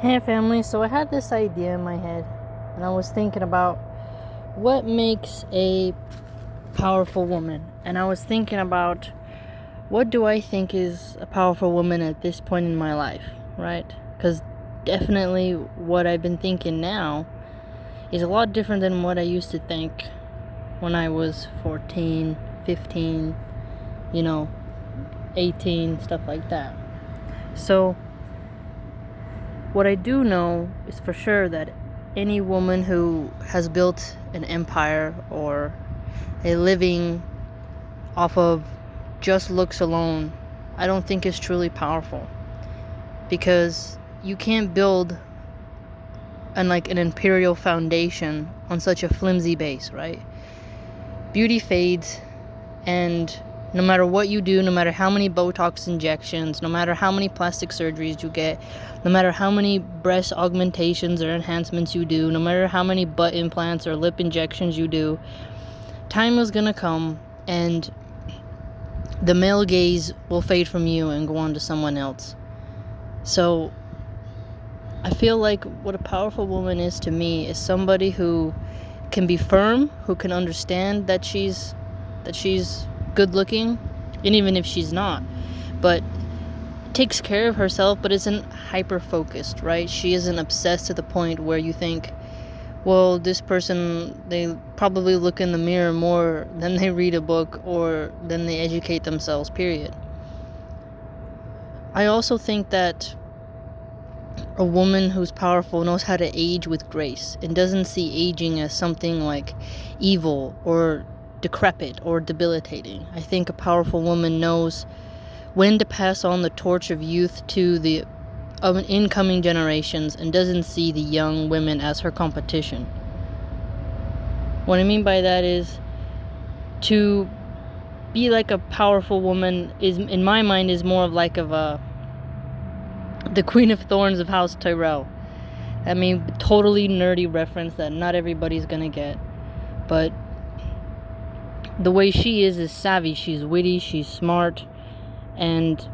Hey family, so I had this idea in my head and I was thinking about what makes a powerful woman. And I was thinking about what do I think is a powerful woman at this point in my life, right? Because definitely what I've been thinking now is a lot different than what I used to think when I was 14, 15, 18, stuff like that. So what I do know is for sure that any woman who has built an empire or a living off of just looks alone, I don't think is truly powerful. Because you can't build an imperial foundation on such a flimsy base, right? Beauty fades, and no matter what you do, no matter how many Botox injections, no matter how many plastic surgeries you get, no matter how many breast augmentations or enhancements you do, no matter how many butt implants or lip injections you do, time is gonna come and the male gaze will fade from you and go on to someone else. So I feel like what a powerful woman is to me is somebody who can be firm, who can understand that she's good looking, and even if she's not, but takes care of herself, but isn't hyper focused, right? She isn't obsessed to the point where you think, well, this person, they probably look in the mirror more than they read a book or than they educate themselves, period. I also think that a woman who's powerful knows how to age with grace and doesn't see aging as something like evil or decrepit or debilitating. I think a powerful woman knows when to pass on the torch of youth to the incoming generations and doesn't see the young women as her competition. What I mean by that is to be like a powerful woman is, in my mind, is more of the Queen of Thorns of House Tyrell. I mean, totally nerdy reference that not everybody's gonna get, but the way she is savvy. She's witty, she's smart, and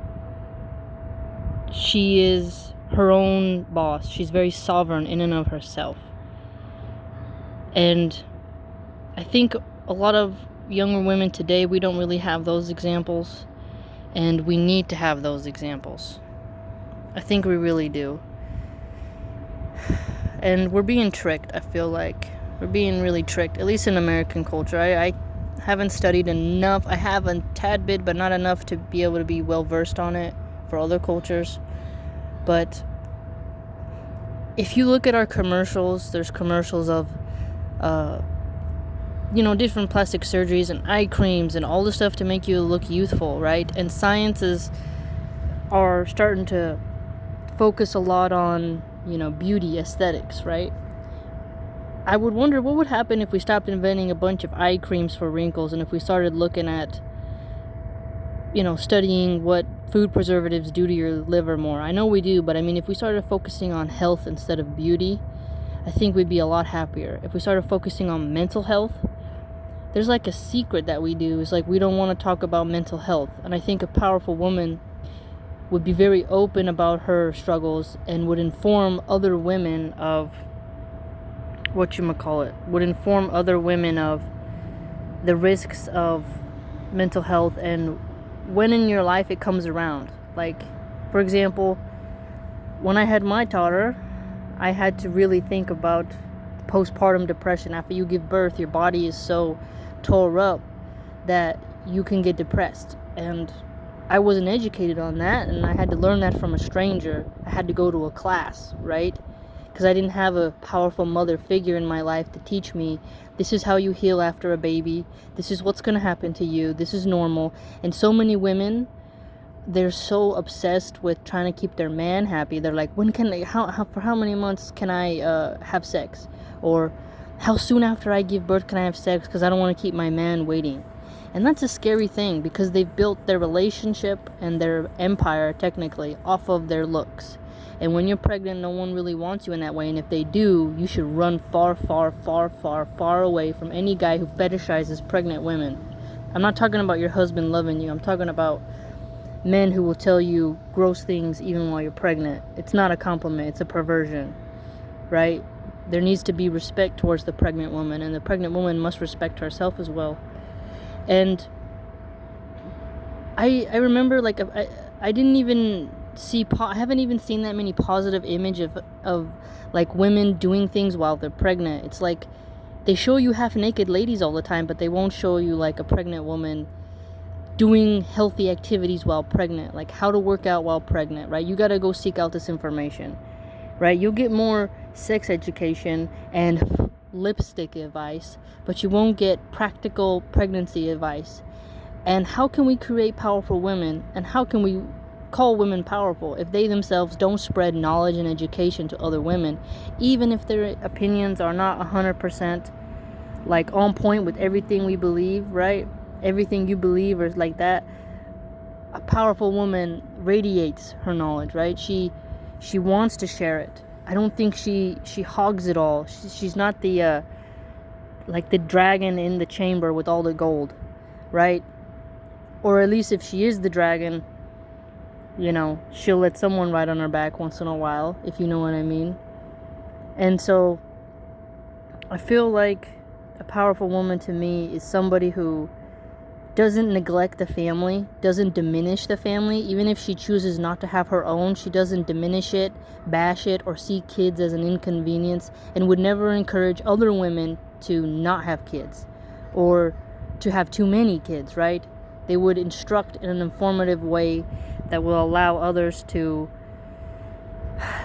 she is her own boss. She's very sovereign in and of herself. And I think a lot of younger women today, we don't really have those examples, and we need to have those examples. I think we really do. And we're being tricked, I feel like. We're being really tricked, at least in American culture. I haven't studied enough. I have a tad bit, but not enough to be able to be well versed on it for other cultures. But if you look at our commercials, there's commercials of different plastic surgeries and eye creams and all the stuff to make you look youthful, right? And sciences are starting to focus a lot on, beauty, aesthetics, right? I would wonder what would happen if we stopped inventing a bunch of eye creams for wrinkles and if we started looking at, studying what food preservatives do to your liver more. I know we do, but I mean, if we started focusing on health instead of beauty, I think we'd be a lot happier. If we started focusing on mental health, there's like a secret that we do. It's like we don't want to talk about mental health. And I think a powerful woman would be very open about her struggles and would inform other women of would inform other women of the risks of mental health and when in your life it comes around. Like, for example, when I had my daughter, I had to really think about postpartum depression. After you give birth, your body is so tore up that you can get depressed. And I wasn't educated on that, and I had to learn that from a stranger. I had to go to a class, right? Because I didn't have a powerful mother figure in my life to teach me, this is how you heal after a baby, this is what's going to happen to you, this is normal. And so many women, they're so obsessed with trying to keep their man happy. They're like, when can I, for how many months can I have sex? Or how soon after I give birth can I have sex, because I don't want to keep my man waiting. And that's a scary thing, because they've built their relationship and their empire, technically, off of their looks. And when you're pregnant, no one really wants you in that way. And if they do, you should run far, far, far, far, far away from any guy who fetishizes pregnant women. I'm not talking about your husband loving you. I'm talking about men who will tell you gross things even while you're pregnant. It's not a compliment, it's a perversion, right? There needs to be respect towards the pregnant woman, and the pregnant woman must respect herself as well. And I remember, like, I didn't even see, I haven't even seen that many positive image of like women doing things while they're pregnant. It's like they show you half naked ladies all the time, but they won't show you like a pregnant woman doing healthy activities while pregnant, like how to work out while pregnant, right? You got to go seek out this information, right? You'll get more sex education and lipstick advice, but you won't get practical pregnancy advice. And how can we create powerful women, and how can we call women powerful if they themselves don't spread knowledge and education to other women, even if their opinions are not 100% like on point with everything we believe, right? Everything you believe is like that. A powerful woman radiates her knowledge, right? She wants to share it. I don't think she hogs it all. She's not the like the dragon in the chamber with all the gold, right? Or at least if she is the dragon, you know, she'll let someone ride on her back once in a while, if you know what I mean. And so I feel like a powerful woman to me is somebody who doesn't neglect the family, doesn't diminish the family. Even if she chooses not to have her own, she doesn't diminish it, bash it, or see kids as an inconvenience, and would never encourage other women to not have kids or to have too many kids, right? They would instruct in an informative way that will allow others to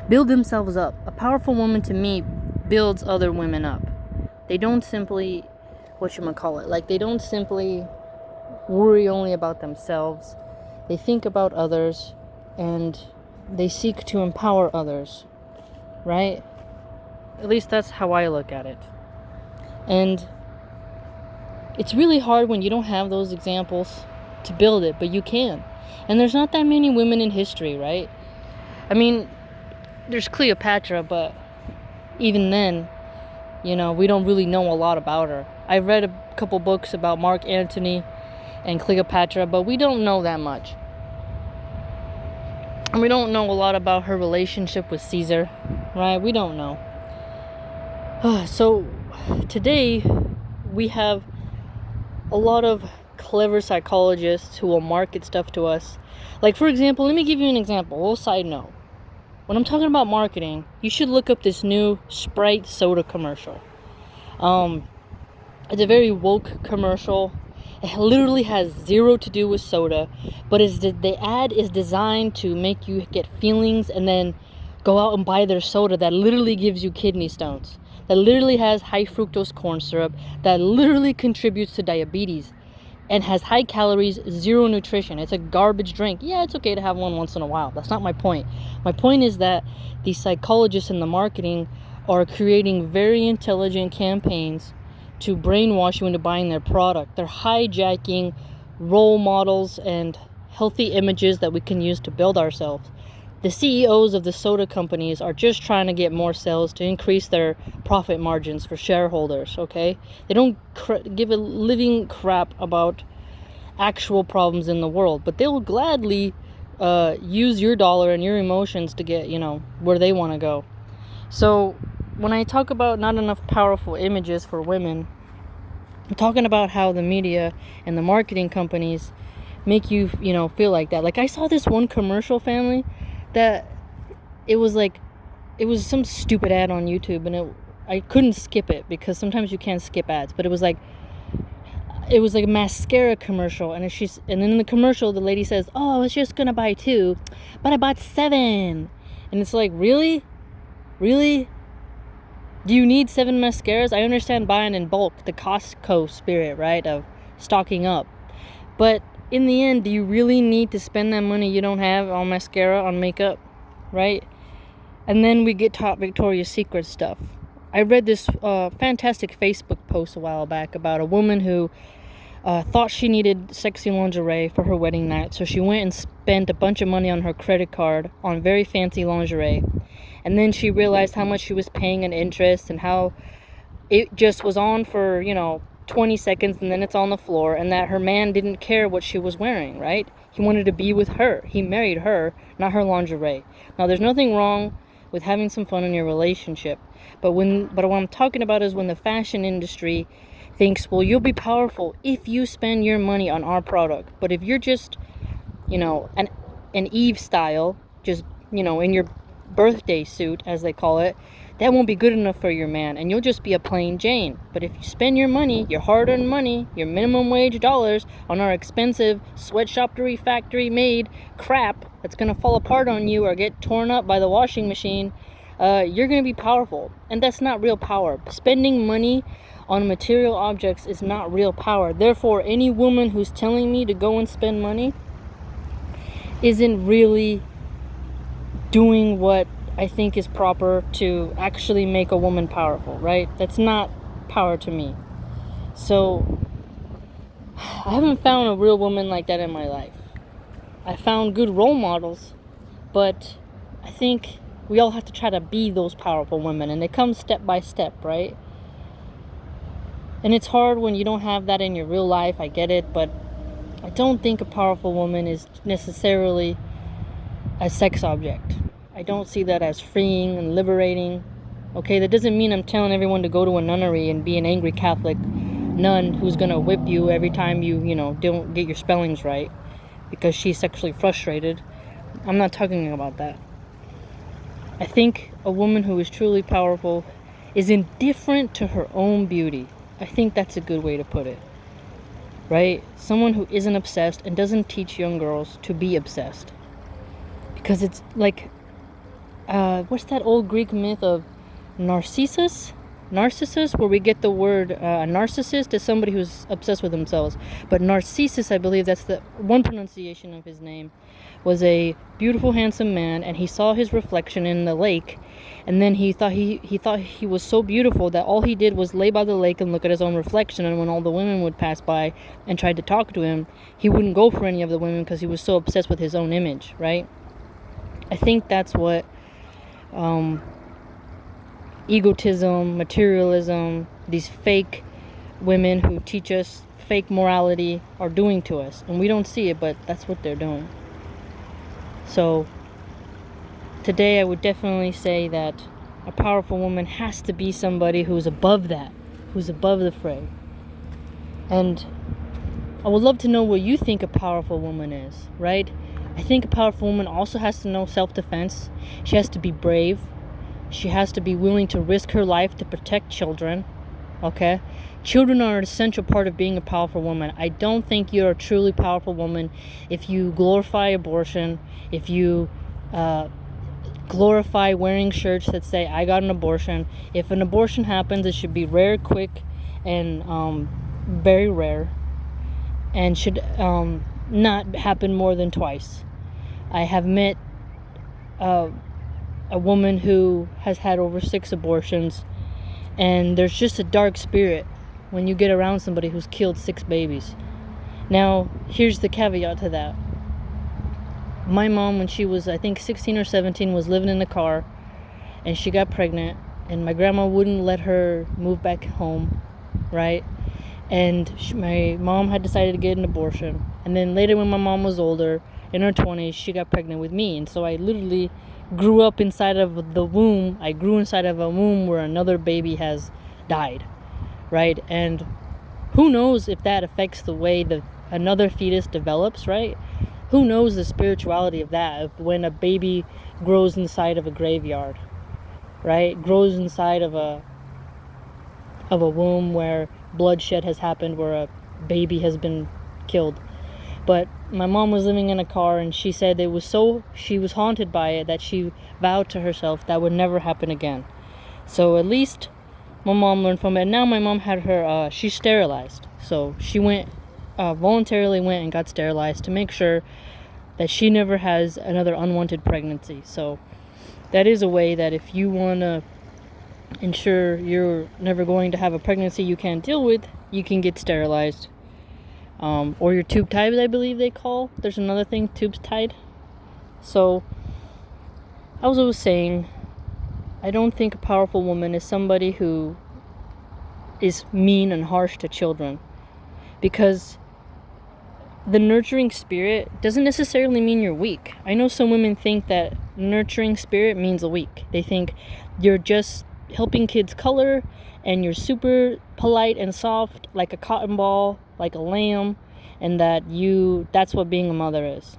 build themselves up. A powerful woman to me builds other women up. They don't simply, they don't simply worry only about themselves. They think about others, and they seek to empower others, right? At least that's how I look at it. And it's really hard when you don't have those examples to build it, but you can. And there's not that many women in history, right? I mean, there's Cleopatra, but even then, you know, we don't really know a lot about her. I read a couple books about Mark Antony and Cleopatra, but we don't know that much. And we don't know a lot about her relationship with Caesar, right? We don't know. So today we have a lot of clever psychologists who will market stuff to us. Like, for example, let me give you an example, a little side note. When I'm talking about marketing, you should look up this new Sprite soda commercial. It's a very woke commercial. It literally has zero to do with soda, but the ad is designed to make you get feelings and then go out and buy their soda that literally gives you kidney stones, that literally has high fructose corn syrup, that literally contributes to diabetes, and has high calories, zero nutrition. It's a garbage drink. Yeah, it's okay to have one once in a while. That's not my point. My point is that these psychologists in the marketing are creating very intelligent campaigns to brainwash you into buying their product. They're hijacking role models and healthy images that we can use to build ourselves. The CEOs of the soda companies are just trying to get more sales to increase their profit margins for shareholders, okay? They don't give a living crap about actual problems in the world, but they will gladly use your dollar and your emotions to get, you know, where they want to go. So when I talk about not enough powerful images for women, I'm talking about how the media and the marketing companies make you, you know, feel like that. Like, I saw this one commercial, family, that it was some stupid ad on YouTube, and I couldn't skip it because sometimes you can't skip ads, but it was like a mascara commercial, and then in the commercial the lady says, "Oh, I was just gonna buy 2, but I bought 7." And it's like, really? Do you need 7 mascaras? I understand buying in bulk, the Costco spirit, right, of stocking up. But in the end, do you really need to spend that money you don't have on mascara, on makeup, right? And then we get taught Victoria's Secret stuff. I read this fantastic Facebook post a while back about a woman who thought she needed sexy lingerie for her wedding night, so she went and spent a bunch of money on her credit card on very fancy lingerie. And then she realized how much she was paying in interest and how it just was on for, you know, 20 seconds and then it's on the floor, and that her man didn't care what she was wearing, right? He wanted to be with her. He married her, not her lingerie. Now, there's nothing wrong with having some fun in your relationship, but what I'm talking about is when the fashion industry thinks, well, you'll be powerful if you spend your money on our product. But if you're just, an Eve style, just, in your birthday suit, as they call it, that won't be good enough for your man, and you'll just be a plain Jane. But if you spend your money, your hard-earned money, your minimum wage dollars on our expensive sweatshoppery factory made crap that's gonna fall apart on you or get torn up by the washing machine, you're gonna be powerful. And that's not real power. Spending money on material objects is not real power. Therefore, any woman who's telling me to go and spend money isn't really doing what I think is proper to actually make a woman powerful, right? That's not power to me. So I haven't found a real woman like that in my life. I found good role models, but I think we all have to try to be those powerful women, and it comes step by step, right? And it's hard when you don't have that in your real life, I get it, but I don't think a powerful woman is necessarily a sex object. I don't see that as freeing and liberating. Okay, that doesn't mean I'm telling everyone to go to a nunnery and be an angry Catholic nun who's gonna whip you every time you don't get your spellings right because she's sexually frustrated. I'm not talking about that. I think a woman who is truly powerful is indifferent to her own beauty. I think that's a good way to put it. Right? Someone who isn't obsessed and doesn't teach young girls to be obsessed. Because it's like, what's that old Greek myth of Narcissus, where we get the word narcissist is somebody who's obsessed with themselves. But Narcissus, I believe that's the one pronunciation of his name, was a beautiful, handsome man, and he saw his reflection in the lake, and then he thought he was so beautiful that all he did was lay by the lake and look at his own reflection. And when all the women would pass by and tried to talk to him, he wouldn't go for any of the women because he was so obsessed with his own image, right? I think that's what egotism, materialism, these fake women who teach us fake morality are doing to us. And we don't see it, but that's what they're doing. So today I would definitely say that a powerful woman has to be somebody who's above that, who's above the fray. And I would love to know what you think a powerful woman is, right? I think a powerful woman also has to know self-defense. She has to be brave. She has to be willing to risk her life to protect children, okay? Children are an essential part of being a powerful woman. I don't think you're a truly powerful woman if you glorify abortion, if you glorify wearing shirts that say, I got an abortion. If an abortion happens, it should be rare, quick, and very rare, and should not happen more than twice. I have met a woman who has had over 6 abortions, and there's just a dark spirit when you get around somebody who's killed 6 babies. Now, here's the caveat to that. My mom, when she was, I think, 16 or 17, was living in a car, and she got pregnant, and my grandma wouldn't let her move back home, right? And my mom had decided to get an abortion. And then later, when my mom was older, in her 20s, she got pregnant with me. And so I literally grew up inside of the womb. I grew inside of a womb where another baby has died, right? And who knows if that affects the way that another fetus develops, right? Who knows the spirituality of that, of when a baby grows inside of a graveyard, right? Grows inside of a womb where bloodshed has happened, where a baby has been killed. But my mom was living in a car, and she said she was haunted by it, that she vowed to herself that would never happen again. So at least my mom learned from it. And now my mom had her, she's sterilized. So she voluntarily went and got sterilized to make sure that she never has another unwanted pregnancy. So that is a way that if you want to ensure you're never going to have a pregnancy you can't deal with, you can get sterilized. Or your tube tied, I believe they call. There's another thing, tubes tied. So, as I was saying, I don't think a powerful woman is somebody who is mean and harsh to children, because the nurturing spirit doesn't necessarily mean you're weak. I know some women think that nurturing spirit means a weak. They think you're just helping kids color and you're super polite and soft like a cotton ball, like a lamb, and that's what being a mother is.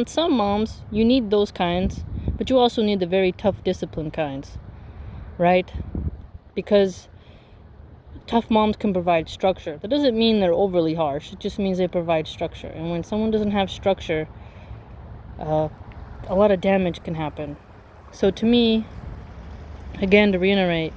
Some moms, you need those kinds, but you also need the very tough, disciplined kinds, right? Because tough moms can provide structure. That doesn't mean they're overly harsh. It just means they provide structure. And when someone doesn't have structure, a lot of damage can happen. So to me, again, to reiterate,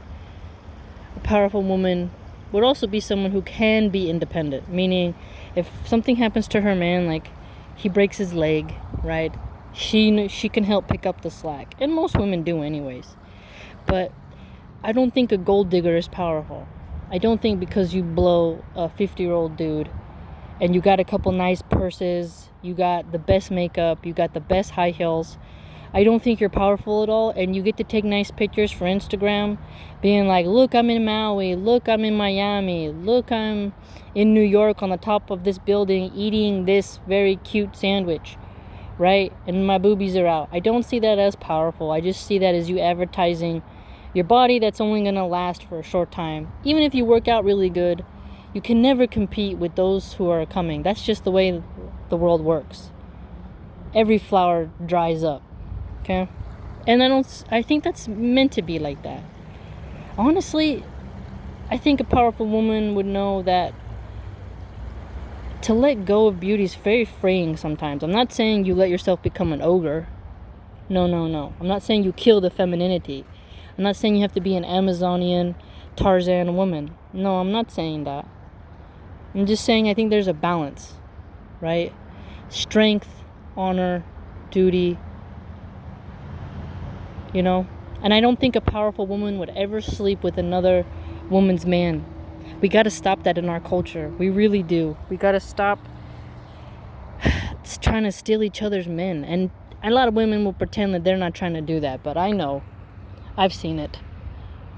a powerful woman would also be someone who can be independent. Meaning, if something happens to her man, like he breaks his leg, right? She can help pick up the slack. And most women do anyways. But I don't think a gold digger is powerful. I don't think because you blow a 50-year-old dude and you got a couple nice purses, you got the best makeup, you got the best high heels, I don't think you're powerful at all, and you get to take nice pictures for Instagram, being like, look, I'm in Maui, look, I'm in Miami, look, I'm in New York on the top of this building eating this very cute sandwich, right? And my boobies are out. I don't see that as powerful. I just see that as you advertising your body that's only going to last for a short time. Even if you work out really good, you can never compete with those who are coming. That's just the way the world works. Every flower dries up, okay? And I think that's meant to be like that. Honestly, I think a powerful woman would know that to let go of beauty is very freeing sometimes. I'm not saying you let yourself become an ogre. No. I'm not saying you kill the femininity. I'm not saying you have to be an Amazonian Tarzan woman. No, I'm not saying that. I'm just saying I think there's a balance, right? Strength, honor, duty, you know? And I don't think a powerful woman would ever sleep with another woman's man. We got to stop that in our culture. We really do. We got to stop trying to steal each other's men. And a lot of women will pretend that they're not trying to do that, but I know. I've seen it.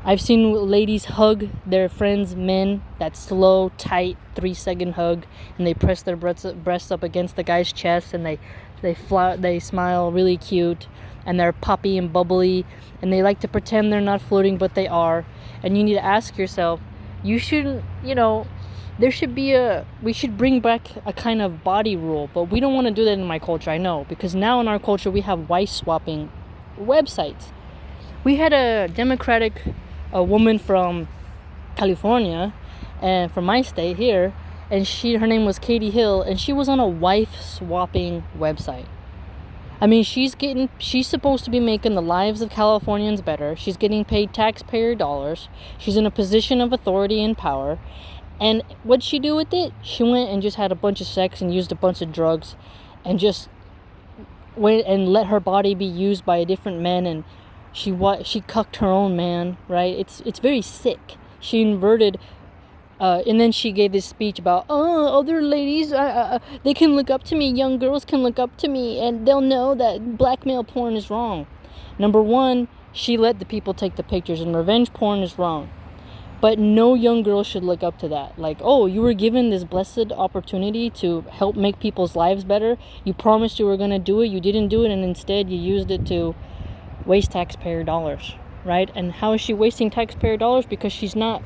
I've seen ladies hug their friends' men, that slow, tight, 3-second hug, and they press their breasts up against the guy's chest, and they smile really cute, and they're poppy and bubbly, and they like to pretend they're not flirting, but they are. And you need to ask yourself, you shouldn't, we should bring back a kind of body rule, but we don't want to do that in my culture, I know, because now in our culture we have wife swapping websites. We had a Democratic woman from California, and from my state here, and her name was Katie Hill, and she was on a wife swapping website. I mean, she's supposed to be making the lives of Californians better. She's getting paid taxpayer dollars. She's in a position of authority and power. And what'd she do with it? She went and just had a bunch of sex and used a bunch of drugs, and just went and let her body be used by a different men, and she cucked her own man, right? It's very sick. She inverted, and then she gave this speech about, other ladies, they can look up to me, young girls can look up to me, and they'll know that blackmail porn is wrong. Number one, she let the people take the pictures, and revenge porn is wrong. But no young girl should look up to that. Like, you were given this blessed opportunity to help make people's lives better. You promised you were going to do it, you didn't do it, and instead you used it to waste taxpayer dollars, right? And how is she wasting taxpayer dollars? Because she's not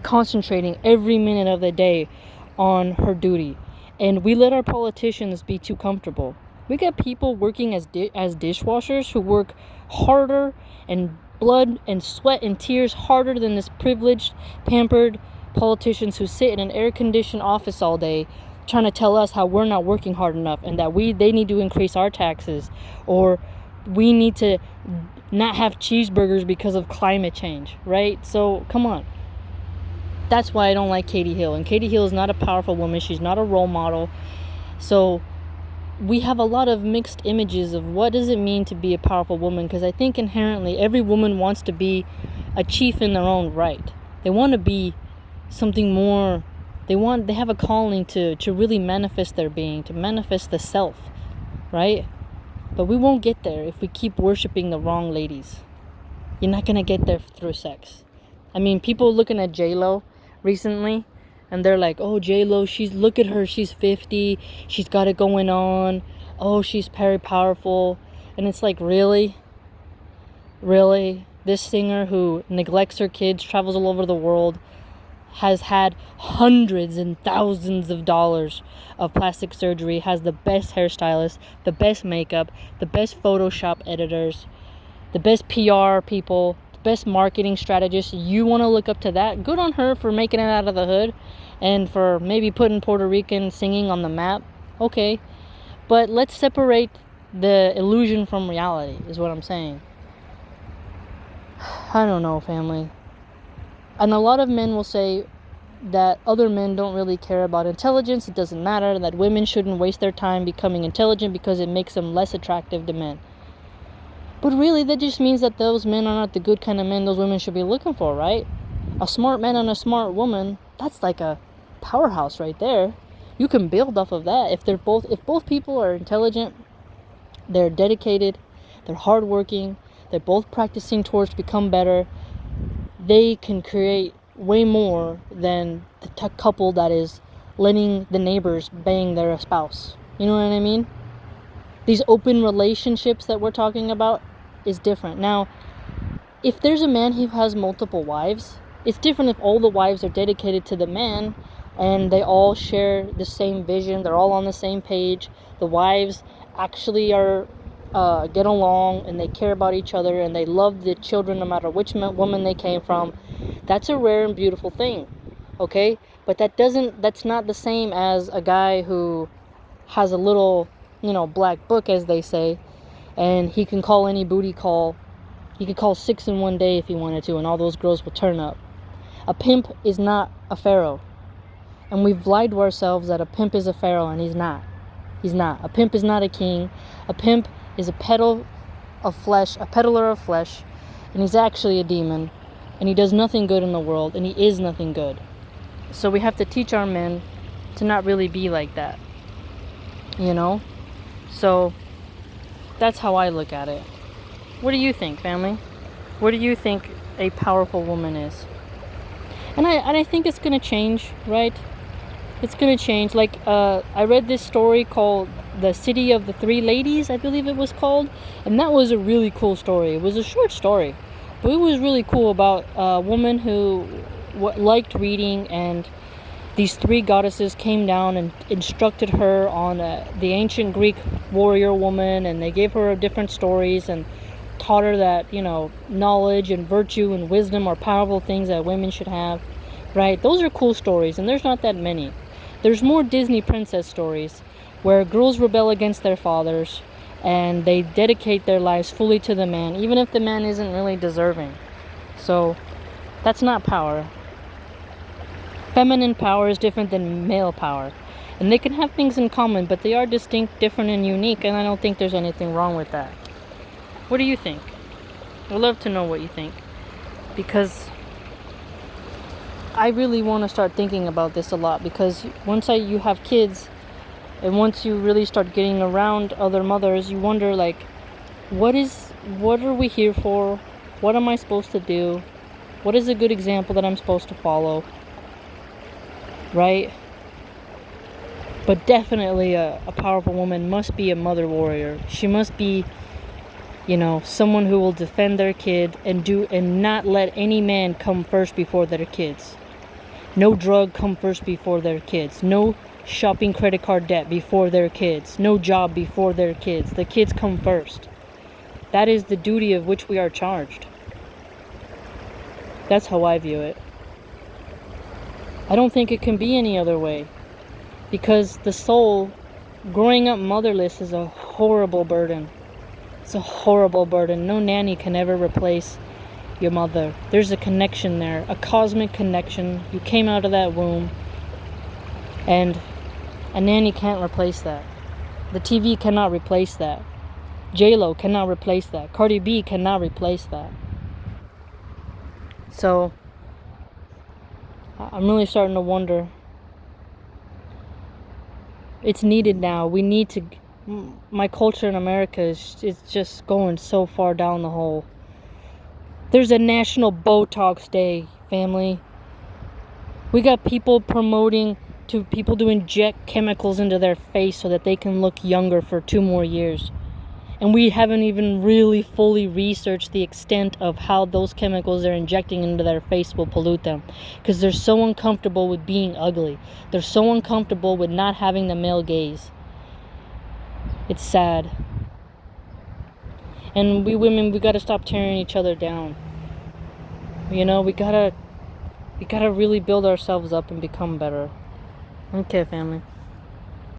concentrating every minute of the day on her duty. And we let our politicians be too comfortable. We got people working as dishwashers who work harder and blood and sweat and tears harder than this privileged, pampered politicians who sit in an air-conditioned office all day trying to tell us how we're not working hard enough, and that they need to increase our taxes, or we need to not have cheeseburgers because of climate change, right? So come on. That's why I don't like Katie Hill. And Katie Hill is not a powerful woman. She's not a role model. So we have a lot of mixed images of what does it mean to be a powerful woman, because I think inherently every woman wants to be a chief in their own right. They want to be something more. They have a calling to really manifest their being, to manifest the self, right? But we won't get there if we keep worshiping the wrong ladies. You're not going to get there through sex. I mean, people looking at J-Lo, recently, and they're like, oh, J-Lo, look at her, she's 50, she's got it going on, oh, she's very powerful. And it's like, really? This singer who neglects her kids, travels all over the world, has had hundreds and thousands of dollars of plastic surgery, has the best hairstylist, the best makeup, the best Photoshop editors, the best PR people, the best marketing strategists. You want to look up to that? Good on her for making it out of the hood and for maybe putting Puerto Rican singing on the map. Okay, but let's separate the illusion from reality, is what I'm saying. I don't know, family. And a lot of men will say that other men don't really care about intelligence, it doesn't matter, that women shouldn't waste their time becoming intelligent because it makes them less attractive to men. But really, that just means that those men are not the good kind of men those women should be looking for, right? A smart man and a smart woman, that's like a powerhouse right there. You can build off of that. If both people are intelligent, they're dedicated, they're hardworking, they're both practicing towards become better, they can create way more than the couple that is letting the neighbors bang their spouse. You know what I mean? These open relationships that we're talking about is different. Now, if there's a man who has multiple wives, it's different if all the wives are dedicated to the man and they all share the same vision, they're all on the same page, the wives actually are get along and they care about each other and they love the children no matter which woman they came from. That's a rare and beautiful thing, okay? But that's not the same as a guy who has a little, black book, as they say, and he can call any booty call. He could call 6 in one day if he wanted to, and all those girls will turn up. A pimp is not a pharaoh. And we've lied to ourselves that a pimp is a pharaoh, and he's not. He's not. A pimp is not a king. A pimp is a peddler of flesh, and he's actually a demon, and he does nothing good in the world, and he is nothing good. So we have to teach our men to not really be like that, So that's how I look at it. What do you think, family? What do you think a powerful woman is? And I think it's gonna change, right? It's gonna change. Like I read this story called The City of the Three Ladies, I believe it was called, and that was a really cool story. It was a short story, but it was really cool about a woman who liked reading, and these three goddesses came down and instructed her on the ancient Greek warrior woman, and they gave her different stories and taught her that, knowledge and virtue and wisdom are powerful things that women should have, right? Those are cool stories, and there's not that many. There's more Disney princess stories where girls rebel against their fathers and they dedicate their lives fully to the man, even if the man isn't really deserving. So that's not power. Feminine power is different than male power. And they can have things in common, but they are distinct, different, and unique, and I don't think there's anything wrong with that. What do you think? I'd love to know what you think, because I really want to start thinking about this a lot, because once you have kids, and once you really start getting around other mothers, you wonder, like, what are we here for? What am I supposed to do? What is a good example that I'm supposed to follow? Right? But definitely a powerful woman must be a mother warrior. She must be, someone who will defend their kid and not let any man come first before their kids. No drug come first before their kids. No shopping credit card debt before their kids. No job before their kids. The kids come first. That is the duty of which we are charged. That's how I view it. I don't think it can be any other way. Because the soul, growing up motherless, is a horrible burden. It's a horrible burden. No nanny can ever replace your mother. There's a connection there, a cosmic connection. You came out of that womb, and a nanny can't replace that. The TV cannot replace that. J-Lo cannot replace that. Cardi B cannot replace that. So I'm really starting to wonder. It's needed now. We need to. My culture in America is just going so far down the hole. There's a National Botox Day, family. We got people promoting to people to inject chemicals into their face so that they can look younger for 2 more years. And we haven't even really fully researched the extent of how those chemicals they're injecting into their face will pollute them. Because they're so uncomfortable with being ugly. They're so uncomfortable with not having the male gaze. It's sad. And we women, we gotta stop tearing each other down. You know, we gotta really build ourselves up and become better. Okay, family.